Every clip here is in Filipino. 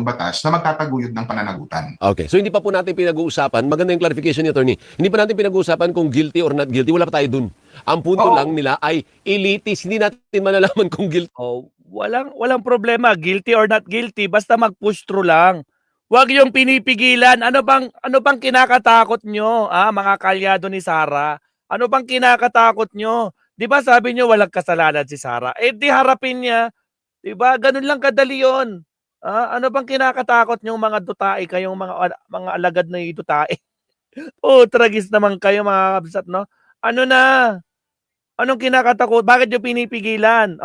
batas na magtataguyod ng pananagutan. Okay. So hindi pa po natin pinag-uusapan, maganda yung clarification ni Attorney. Hindi pa natin pinag-uusapan kung guilty or not guilty. Wala pa tayo dun. Ang punto lang nila ay elitist. Hindi natin malalaman kung guilty. Oh, walang problema, guilty or not guilty, basta mag-push through lang. Huwag yung pinipigilan. Ano bang kinakatakot nyo, mga kalyado ni Sara? Ano bang kinakatakot nyo? 'Di ba sabi nyo walang kasalanan si Sara? Eh di harapin niya. 'Di ba? Ganun lang kadali 'yon. Ano bang kinakatakot nyo mga dutae kayong mga alagad na dutae? Oh, tragis naman kayo mga kabsat, no? Ano na? Anong kinakatakot? Bakit nyo pinipigilan?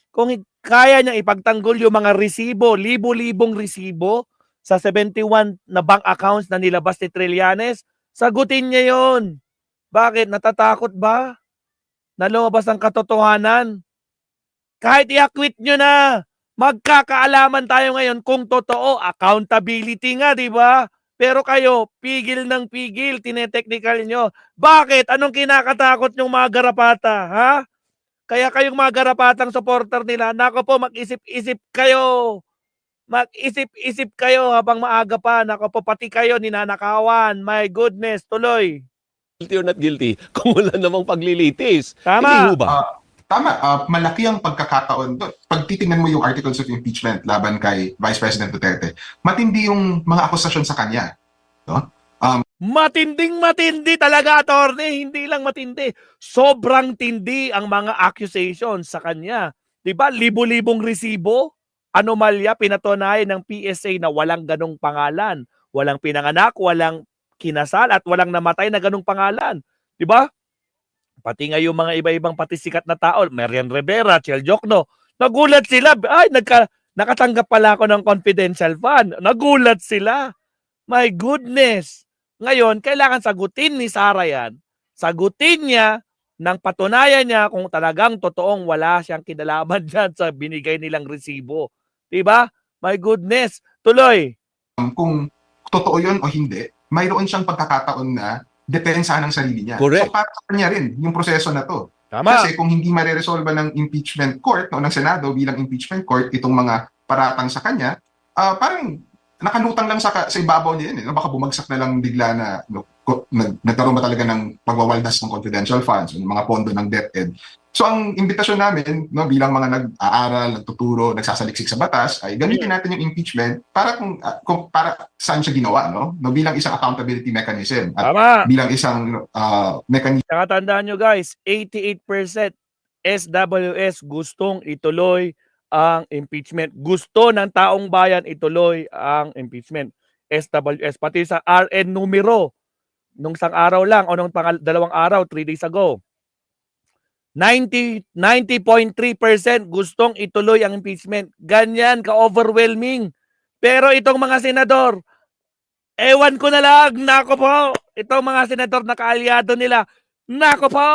Kung kaya niya ipagtanggol yung mga resibo, libo-libong resibo sa 71 na bank accounts na nilabas ni Trillanes, sagutin niya yon. Bakit? Natatakot ba? Na lumabas ang katotohanan? Kahit i-acquit nyo na, magkakaalaman tayo ngayon kung totoo. Accountability nga, di ba? Pero kayo, pigil ng pigil, tinetechnical nyo. Bakit? Anong kinakatakot nyong mga garapata, ha? Kaya kayong mga garapatang supporter nila, nako po, mag-isip-isip kayo. Mag-isip-isip kayo habang maaga pa. Nako po, pati kayo ninanakawan. My goodness, tuloy. Guilty or not guilty kung wala namang paglilitis. Tama. Hindi ho ba? Tama, malaki ang pagkakataon doon. Pag titingnan mo yung articles of impeachment laban kay Vice President Duterte, matindi yung mga akusasyon sa kanya. No? Matinding-matindi talaga, attorney. Hindi lang matindi. Sobrang tindi ang mga accusations sa kanya. Diba? Libo-libong resibo. Anomalya, pinatunayan ng PSA na walang ganong pangalan. Walang pinanganak, walang kinasal, at walang namatay na ganong pangalan. Diba? Pati nga yung mga iba-ibang pati sikat na tao, Marian Rivera, Chel Jokno, nagulat sila. Ay, nakatanggap pala ako ng confidential fund. Nagulat sila. My goodness. Ngayon, kailangan sagutin ni Sara yan. Sagutin niya nang patunayan niya kung talagang totoong wala siyang kinalaman dyan sa binigay nilang resibo. Diba? My goodness. Tuloy. Kung totoo yun o hindi, mayroon siyang pagkakataon na depensahan ng sarili niya. Correct. So para sa kanya rin yung proseso na to. Tama. Kasi kung hindi mareresolba ng impeachment court o ng Senado bilang impeachment court itong mga paratang sa kanya, parang nakalutang lang sa ibabaw niya yun. Baka bumagsak na lang bigla na nagkaroon ba talaga ng pagwawaldas ng confidential funds, ng mga pondo ng DepEd. So ang imbitasyon namin bilang mga nag-aaral, nagtuturo, nagsasaliksik sa batas ay gamitin natin yung impeachment para para saan siya ginawa bilang isang accountability mechanism at Tama. bilang isang mechanism. Saka tandaan nyo guys, 88% SWS gustong ituloy ang impeachment. Gusto ng taong bayan ituloy ang impeachment. SWS, pati sa RN numero, nung isang araw lang o nung dalawang araw, 3 days ago, 90.3% gustong ituloy ang impeachment. Ganyan ka-overwhelming. Pero itong mga senador, ewan ko na lang, nako po, itong mga senador na kaalyado nila, nako po.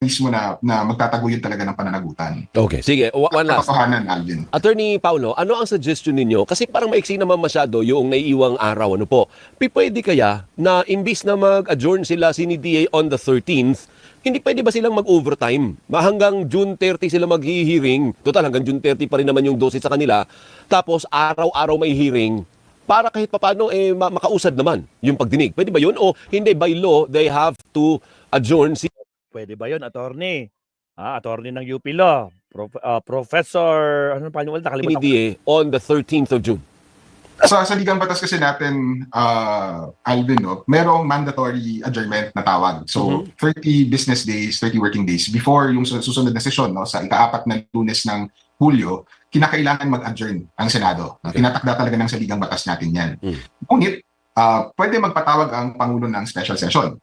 Mismo na magtataguyod talaga ng pananagutan. Okay, sige. One last. Katotohanan, Alvin. Attorney Paulo, ano ang suggestion ninyo? Kasi parang maiksi naman masyado yung naiiwang araw. Ano po? Pwede kaya na imbis na mag-adjourn sila CNDA on the 13th, hindi pwede ba silang mag-overtime? Hanggang June 30 sila mag-hearing. Total, hanggang June 30 pa rin naman yung dosis sa kanila. Tapos araw-araw may hearing para kahit papano makausad naman yung pagdinig. Pwede ba yun? O hindi, by law, they have to adjourn. Pwede ba yun, attorney? Attorney ng UP Law. Professor, ano pa yung nakalimutan ko. CNDA on the 13th of June. Sa ligang batas kasi natin, Alvin, merong mandatory adjournment na tawag. So, 30 business days, 30 working days before yung susunod na sesyon, sa ika-4 na Lunes ng Hulyo, kinakailangan mag-adjourn ang Senado. Tinatakda talaga ng saligang batas natin yan. Ngunit, pwede magpatawag ang Pangulo ng special session.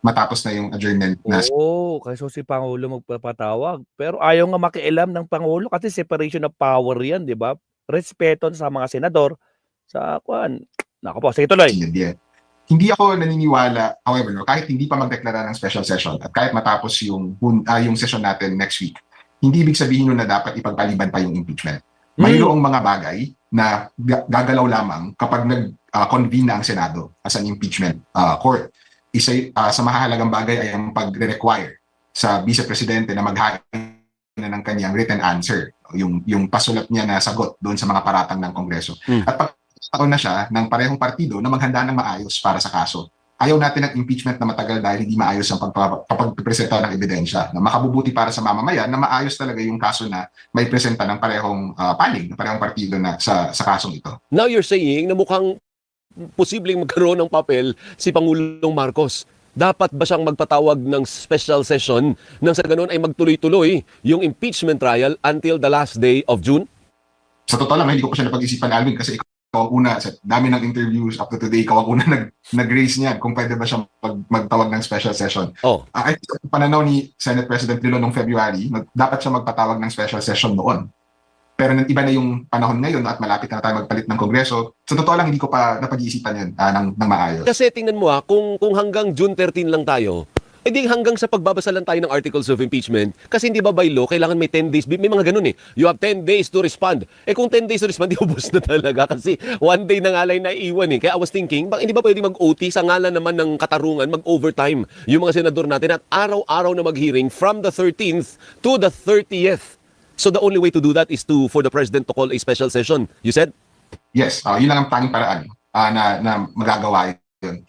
Matapos na yung adjournment na. Kasi si Pangulo magpapatawag. Pero ayaw nga makialam ng Pangulo kasi separation of power yan, di ba? Respeto sa mga senador sa kwan. Nako po, sige tuloy. Hindi ako naniniwala, however, kahit hindi pa magdeklara ng special session at kahit matapos yung session natin next week, hindi ibig sabihin nun na dapat ipagpaliban pa yung impeachment. Mayroong mga bagay na gagalaw lamang kapag nag-convene na ang Senado as an impeachment court. Isa sa mahalagang bagay ay ang pagre-require sa Vice Presidente na maghain na ng kanyang written answer yung pasulat niya na sagot doon sa mga paratang ng Kongreso. Hmm. At pagkataon na siya ng parehong partido na maghanda ng maayos para sa kaso. Ayaw natin ng impeachment na matagal dahil hindi maayos ang pagpresenta ng ebidensya. Na makabubuti para sa mamamayan na maayos talaga yung kaso na may presenta ng parehong panig, ng parehong partido na sa kasong ito. Now you're saying na mukhang posibleng magkaroon ng papel si Pangulong Marcos. Dapat ba siyang magpatawag ng special session nang sa ganun ay magtuloy-tuloy yung impeachment trial until the last day of June? Sa totoo lang, hindi ko pa siya napag-isipan, Alvin, kasi ikaw ang una, sa dami ng interviews up to today, ikaw ang una nag-raise niyan kung pwede ba siya magtawag ng special session. Oh. I think sa pananaw ni Senate President Lilo noong February, dapat siya magpatawag ng special session noon. Pero iba na yung panahon ngayon at malapit na tayo magpalit ng Kongreso. Sa totoo lang, hindi ko pa napag-iisipan yan ng maayos. Kasi tingnan mo kung hanggang June 13 lang tayo, edi hanggang sa pagbabasa lang tayo ng articles of impeachment, kasi hindi ba by law, kailangan may 10 days, may mga ganun You have 10 days to respond. Kung 10 days to respond, ubos na talaga kasi one day na nga lang naiiwan Kaya I was thinking, hindi ba pwede mag-OT sa ngalan naman ng katarungan, mag-overtime yung mga senador natin at araw-araw na mag-hearing from the 13th to the 30th. So the only way to do that is for the President to call a special session, you said? Yes, yun lang ang tanging paraan na magagawa yun.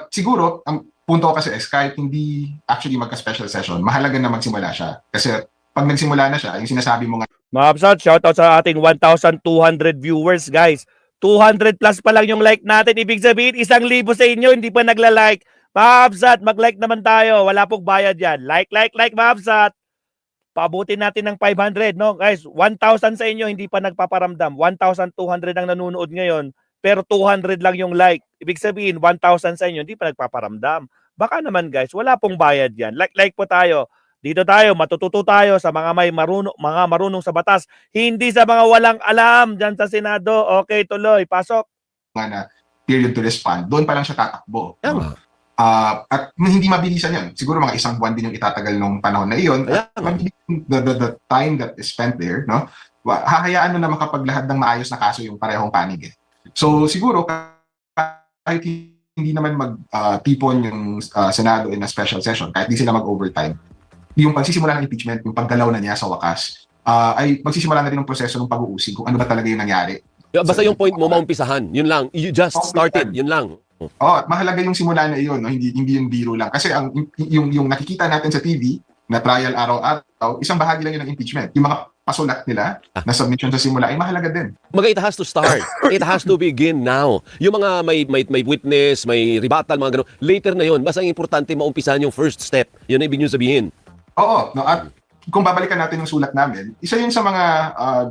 Siguro, ang punto ko kasi is kahit hindi actually magka-special session, mahalaga na magsimula siya. Kasi pag nagsimula na siya, yung sinasabi mo nga, Mabsat, shoutout sa ating 1,200 viewers, guys. 200 plus pa lang yung like natin. Ibig sabihin, 1,000 sa inyo, hindi pa nagla-like. Mabsat, mag-like naman tayo. Wala pong bayad yan. Like, Mabsat. Paabutin natin ng 500, no? Guys, 1,000 sa inyo, hindi pa nagpaparamdam. 1,200 ang nanonood ngayon, pero 200 lang yung like. Ibig sabihin, 1,000 sa inyo, hindi pa nagpaparamdam. Baka naman, guys, wala pong bayad yan. Like po tayo. Dito tayo, matututo tayo sa mga marunong sa batas. Hindi sa mga walang alam dyan sa Senado. Okay, tuloy. Pasok. na period to respond, doon pa lang siya tatakbo. Tama. At hindi mabilisan yan. Siguro mga isang buwan din yung itatagal nung panahon na iyon. At the time that is spent there, no, hahayaan mo na makapaglahad ng maayos na kaso yung parehong panig. So siguro kahit hindi naman magtipon yung Senado in a special session, kahit di sila mag-overtime, yung pagsisimula ng impeachment, yung paggalaw na niya sa wakas, ay magsisimula na rin ng proseso ng pag-uusig kung ano ba talaga yung nangyari. Basta yung point mo, maumpisahan. Yun lang. You just started. Yun lang. Mahalaga yung simula na iyon, no? Hindi yung biro lang. Kasi yung nakikita natin sa TV na trial araw-araw, isang bahagi lang yun ng impeachment. Yung mga pasulat nila na submission sa simula ay mahalaga din. It has to start. It has to begin now. Yung mga may witness, may rebuttal, mga ganun. Later na yun. Basta ang importante maumpisahan yung first step. Yun ang ibig nyo sabihin. Oo. No? At kung babalikan natin yung sulat namin, isa yun sa mga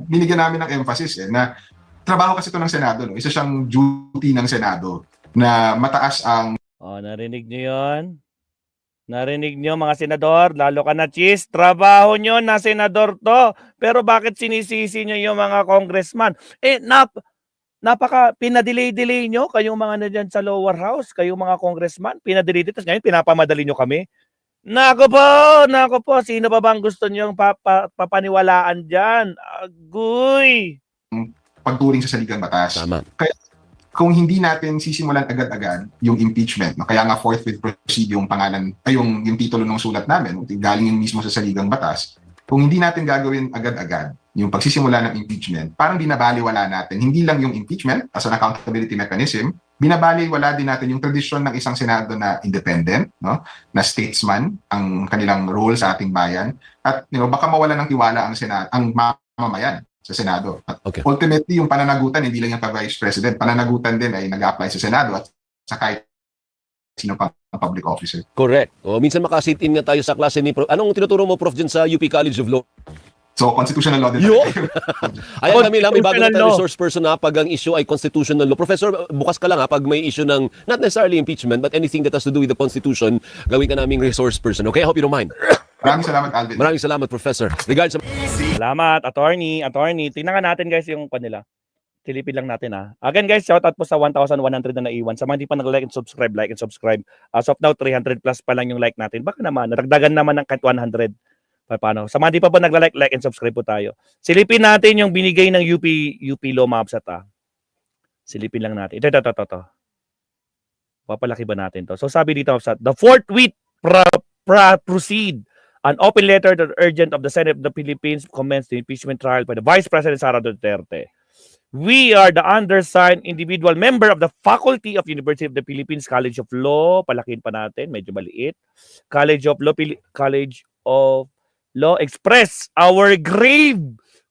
binigyan namin ng emphasis na trabaho kasi ito ng Senado. No? Isa siyang duty ng Senado na mataas ang... Narinig nyo yun? Narinig nyo mga senador, lalo ka na cheese, trabaho nyo na senador to. Pero bakit sinisisi nyo yung mga congressman? Napaka pinadelay-delay nyo kayong mga na dyan sa lower house, kayong mga congressman, pinadelay tapos ngayon pinapamadali nyo kami. Nako po, sino ba bang gusto nyo papaniwalaan dyan? Agoy! Pagturing sa saligang batas. Tama. Kaya kung hindi natin sisimulan agad-agad yung impeachment, no? Kaya nga forthwith proceed yung pangalan, ay yung titulo ng sulat namin, galing yung mismo sa saligang batas. Kung hindi natin gagawin agad-agad yung pagsisimula ng impeachment, parang binabaliwala natin, hindi lang yung impeachment as an accountability mechanism, binabaliwala din natin yung tradisyon ng isang Senado na independent, no? Na statesman ang kanilang role sa ating bayan, at baka mawala ng tiwala ang ang mamamayan sa Senado. At ultimately, yung pananagutan, hindi lang yung ka-Vice President, pananagutan din ay nag-apply sa Senado at sa kahit sino pang public officer. Correct. Minsan makasit in nga tayo sa klase ni Prof. Anong tinuturo mo, Prof, dyan sa UP College of Law? So, constitutional law din. Ayan kami lang, may bago na tayo resource person pag ang issue ay constitutional law. Professor, bukas ka lang pag may issue ng, not necessarily impeachment, but anything that has to do with the Constitution, gawin ka naming resource person. Okay? I hope you don't mind. Maraming salamat, Alvin. Maraming salamat, Professor. Regards sa... Salamat, attorney. Tingnan nga natin guys yung kanila. Silipin lang natin Again guys, shoutout po sa 1,100 na naiwan. Sa mga hindi pa nag-like and subscribe. As of now, 300 plus pa lang yung like natin. Baka naman, nadagdagan naman ng kahit 100. Paano? Sa mga hindi pa nag-like and subscribe po tayo. Silipin natin yung binigay ng UP Law Mabsat Silipin lang natin. Ito. Papalaki ba natin to? So sabi dito Mabsat, the fourth week proceed An open letter to the urgent of the Senate of the Philippines commenced the impeachment trial by the Vice President Sara Duterte. We are the undersigned individual member of the Faculty of University of the Philippines College of Law. Palakin pa natin, medyo maliit. College of Law express our grave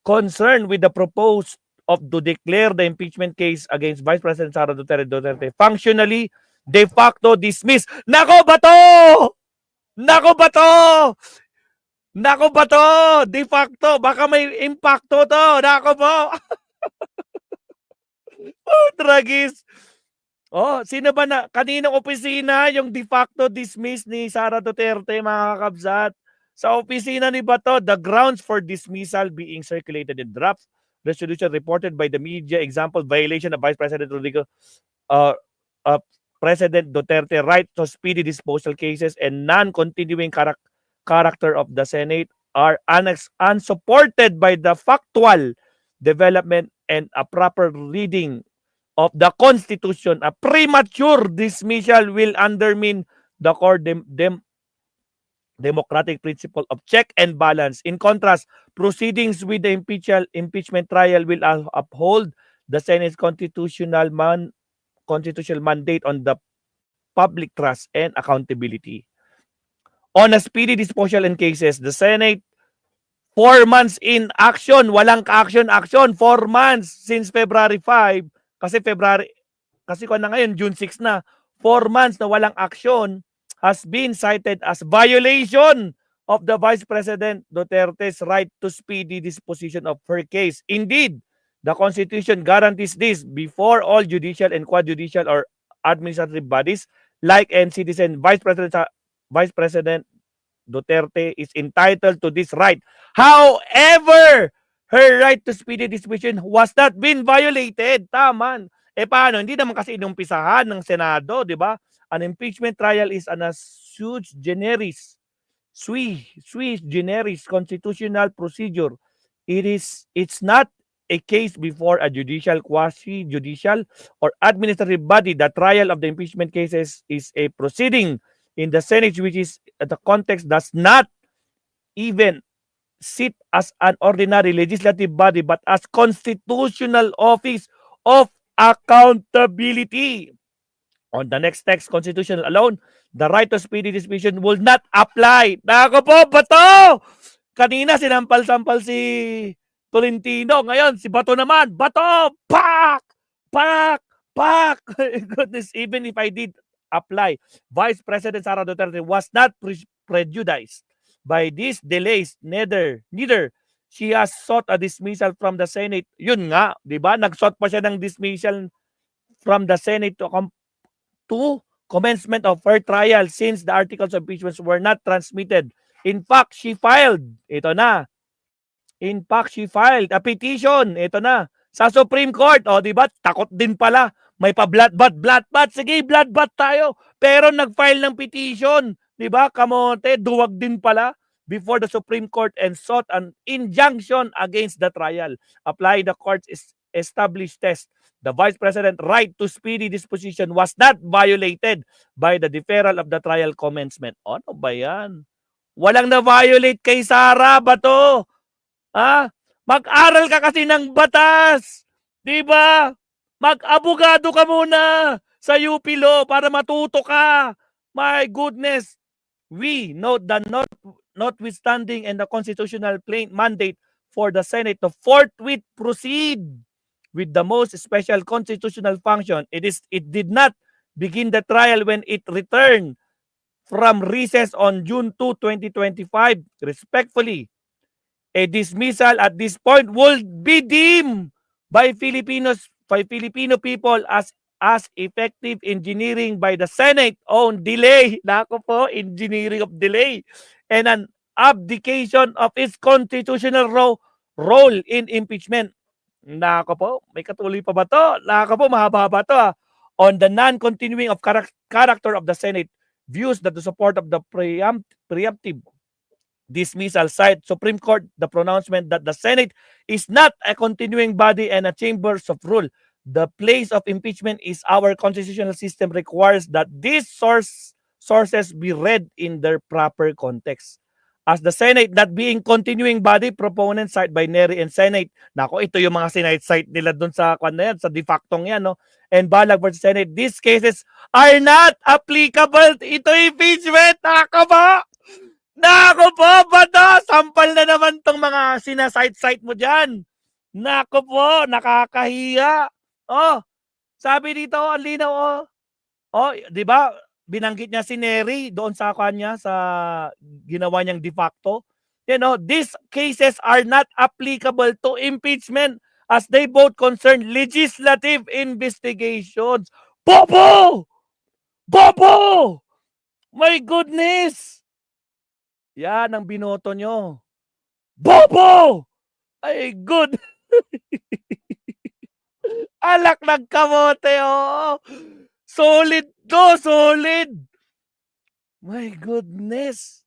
concern with the proposed of to declare the impeachment case against Vice President Sara Duterte functionally de facto dismissed. Nako ba to? Nako ba to? Nako ba to? De facto. Baka may impacto to. Nako po. Oh, tragis. Oh, sino ba na? Kaninong opisina yung de facto dismiss ni Sara Duterte, mga kakabsat? Sa opisina ni Bato, the grounds for dismissal being circulated in draft resolution reported by the media, example, violation of Vice President Rodrigo, President Duterte right to speedy disposal cases and non-continuing character of the Senate are unsupported by the factual development and a proper reading of the Constitution. A premature dismissal will undermine the core democratic principle of check and balance. In contrast, proceedings with the impeachment trial will uphold the Senate's constitutional mandate on the public trust and accountability. On a speedy disposal in cases, the Senate 4 months in action, walang ka-action, 4 months since February 5, kasi kung na ngayon, June 6 na, 4 months na walang action has been cited as violation of the Vice President Duterte's right to speedy disposition of her case. Indeed, the Constitution guarantees this before all judicial and quasi-judicial or administrative bodies like and citizen. Vice President Duterte is entitled to this right. However, her right to speedy disposition was not been violated. Taman. Paano? Hindi naman kasi inumpisahan ng Senado, di ba? An impeachment trial is an sui generis constitutional procedure. It's not a case before a judicial, quasi-judicial, or administrative body. The trial of the impeachment cases is a proceeding in the Senate, which is the context does not even sit as an ordinary legislative body, but as constitutional office of accountability. On the next text, constitutional alone, the right to speedy disposition will not apply. Nako po, Bato! Kanina sinampal-sampal si Tolentino. Ngayon, si Bato naman. Bato! Pak! Pak! Pak! Goodness, even if I did apply, Vice President Sara Duterte was not prejudiced by these delays. Neither she has sought a dismissal from the Senate. Yun nga, di ba? Nag-sought pa siya ng dismissal from the Senate to commencement of her trial since the articles of impeachment were not transmitted. In fact, she filed a petition. Ito na. Sa Supreme Court. O, di ba? Takot din pala. May pa-bloodbath. Sige, bloodbath tayo. Pero nag-file ng petition. Di ba? Kamote, duwag din pala before the Supreme Court and sought an injunction against the trial. Apply the court's established test. The Vice President right to speedy disposition was not violated by the deferral of the trial commencement. Ano ba yan? Walang na-violate kay Sara Bato. Ha? Mag-aral ka kasi ng batas. Di ba? Mag-abogado ka muna sa UP Law para matuto ka. My goodness. We note that notwithstanding and the constitutional mandate for the Senate to forthwith proceed with the most special constitutional function, it did not begin the trial when it returned from recess on June 2, 2025. Respectfully, a dismissal at this point will be deemed by Filipino people as effective engineering by the Senate on delay. Nako po, engineering of delay and an abdication of its constitutional role in impeachment. Nako po, may katuloy pa ba to? Nako po, mahaba-haba to. On the non-continuing of character of the Senate, views that the support of the preemptive dismissal cite Supreme Court the pronouncement that the Senate is not a continuing body and a chambers of rule. The place of impeachment is our constitutional system requires that these sources be read in their proper context. as the Senate not being continuing body proponent cited by Neri and Senate. Nako, ito yung mga sinite-cite nila doon sa kwan na yan, sa de factong yan, no? And Balag versus Senate, these cases are not applicable. Ito impeachment. Nako ba? Nako po, bata! Sampal na naman tong mga sinasite-cite mo dyan. Nako po, nakakahiya. Oh, sabi dito, ang linaw, oh. Oh, di ba? Binanggit niya si Neri doon sa kanya sa ginawa niyang de facto. You know, these cases are not applicable to impeachment as they both concern legislative investigations. Bobo! Bobo! My goodness! Yan ang binoto nyo. Bobo! Ay, good! Alak ng kamote, oh! Solid to, solid! My goodness!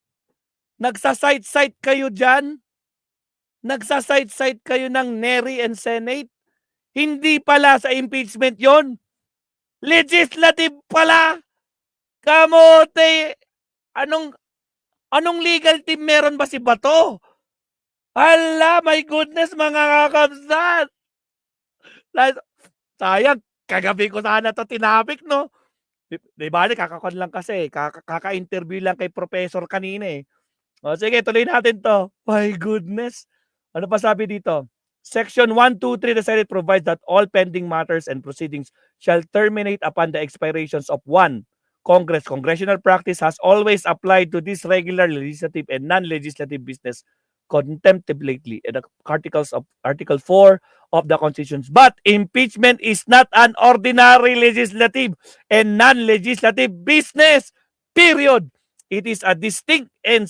Nagsasite-site kayo dyan? Nagsasite-site kayo ng Neri and Senate? Hindi pala sa impeachment yon. Legislative pala! Kamote! Anong legal team meron ba si Bato? Hala, my goodness, mga kakabsat! Sayang, kagabi ko sana to tinapik, no? Di ba, kakakon lang kasi, kaka-interview lang kay professor kanina eh. O sige, tuloy natin to. My goodness. Ano pa sabi dito? Section 123 of the Senate provides that all pending matters and proceedings shall terminate upon the expirations of one. Congressional practice has always applied to this regular legislative and non-legislative business contemptibly in the Article 4 of the Constitution. But impeachment is not an ordinary legislative and non-legislative business. Period. It is a distinct and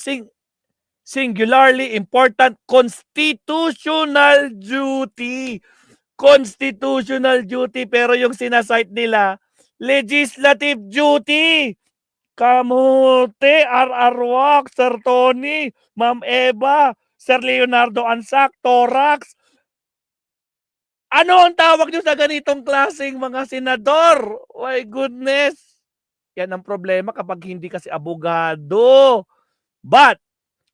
singularly important constitutional duty. Constitutional duty, pero yung sinasite nila, legislative duty. Kamote, Arwak, Sir Tony, Ma'am Eva, Sir Leonardo Ansac, Torax. Ano ang tawag nyo sa ganitong klaseng mga senador? My goodness. Yan ang problema kapag hindi kasi abogado. But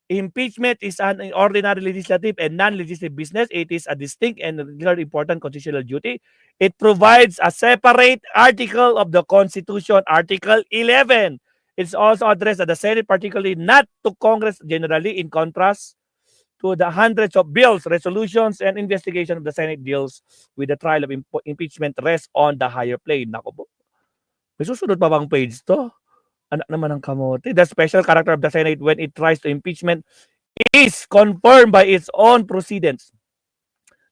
impeachment is an ordinary legislative and non-legislative business. It is a distinct and very important constitutional duty. It provides a separate article of the Constitution, Article 11. It's also addressed at the Senate, particularly not to Congress generally, in contrast to the hundreds of bills, resolutions, and investigation of the Senate deals with the trial of impeachment rests on the higher plane. Nako po. May susunod pa bang page to? Anak naman ng kamote. The special character of the Senate when it tries to impeachment is confirmed by its own proceedings.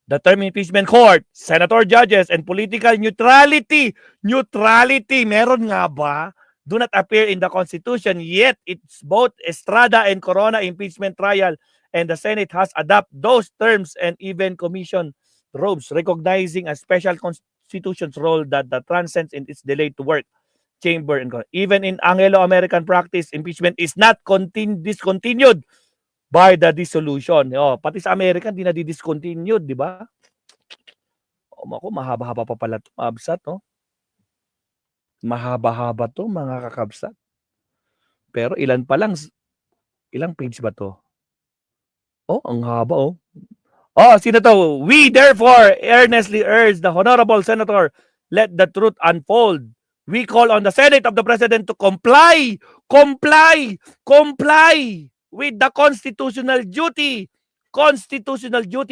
The term impeachment court, senator, judges, and political neutrality. Neutrality, meron nga ba? Do not appear in the Constitution, yet it's both Estrada and Corona impeachment trial, and the Senate has adopted those terms and even commissioned robes, recognizing a special Constitution's role that transcends in its delay to work. Chamber and even in Anglo-American practice, impeachment is not discontinued by the dissolution. Oh, pati sa American, di na di-discontinued, di ba? Oh, ako, mahaba-haba pa pala ito, absat, no? Mahaba-haba to, mga kakabsat. Pero ilan page ba to? Oh, ang haba, oh. Oh, sino to? We therefore earnestly urge the Honorable Senator, let the truth unfold. We call on the Senate of the President to comply with the constitutional duty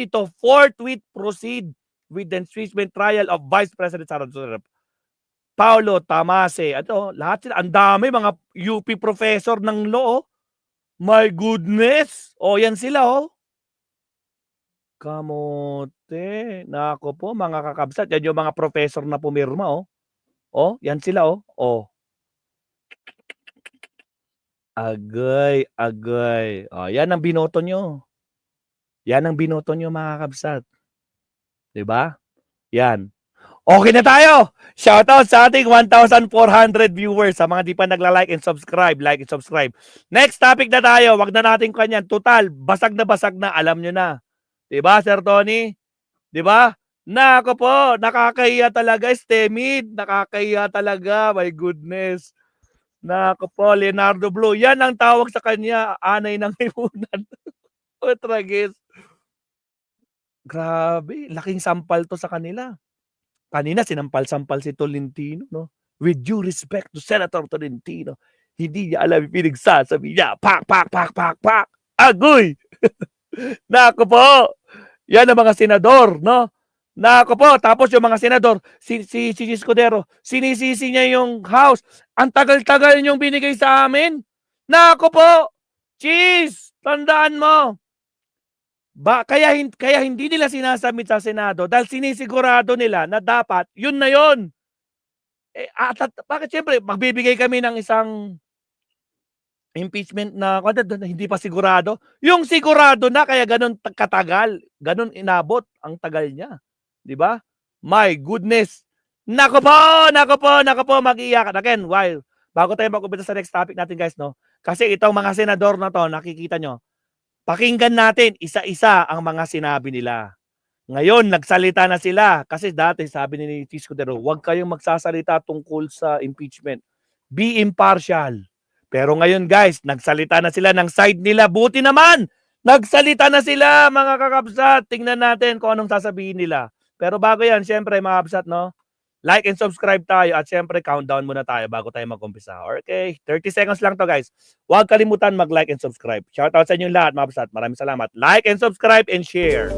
to forthwith proceed with the impeachment trial of Vice President Sara Paulo Tamase. Ato, lahat sila, ang dami mga UP professor ng law. My goodness. Oh, yan sila, oh. Kamote. Nako po, mga kakabsat. Yan yung mga professor na pumirma, oh. Oh, yan sila, oh. Oh. Agay. Oh, yan ang binoto nyo. Yan ang binoto nyo, mga kakabsat. Diba? Yan. Okay na tayo. Shoutout sa ating 1,400 viewers. Sa mga di pa nagla-like and subscribe, like and subscribe. Next topic na tayo. Wag na natin kanyan. Total, basag na. Alam nyo na. Diba, Sir Tony? Diba? Nako po, nakakahiya talaga, Stemid. Nakakahiya talaga. My goodness. Nako po, Leonardo Blue. Yan ang tawag sa kanya, anay ng lipunan. O, tragis. Grabe, laking sampal to sa kanila. Kanina sinampal-sampal si Tolentino, no? With due respect to Senator Tolentino, hindi niya alam yung pinagsasabi niya. Pak, pak, pak, pak, pak. Agoy! Nako po. Yan ang mga senador, no? Nako po. Tapos yung mga senador, si Escudero, sinisisi niya yung House. Ang tagal-tagal niyong binigay sa amin. Nako po. Cheese! Tandaan mo. Kaya hindi nila sinasubmit sa Senado dahil sinisigurado nila na dapat yun na yun. Bakit siyempre magbibigay kami ng isang impeachment na hindi pa sigurado. Yung sigurado na kaya ganun katagal, ganun inabot ang tagal niya. 'Di ba? My goodness. Nako po, mag-iiyakan. Again, while bago tayo mag-umpisa sa next topic natin guys, no? Kasi itong mga senador na to, nakikita nyo, pakinggan natin isa-isa ang mga sinabi nila. Ngayon, nagsalita na sila. Kasi dati, sabi ni Escudero, huwag kayong magsasalita tungkol sa impeachment. Be impartial. Pero ngayon, guys, nagsalita na sila ng side nila. Buti naman! Nagsalita na sila, mga kakabsat. Tingnan natin kung anong sasabihin nila. Pero bago yan, syempre, mga kabsat, no? Like and subscribe tayo at syempre countdown muna tayo bago tayo mag-umpisa. Okay, 30 seconds lang to guys. Huwag kalimutan mag-like and subscribe. Shoutout sa inyo lahat mga kabsat. Maraming salamat. Like and subscribe and share.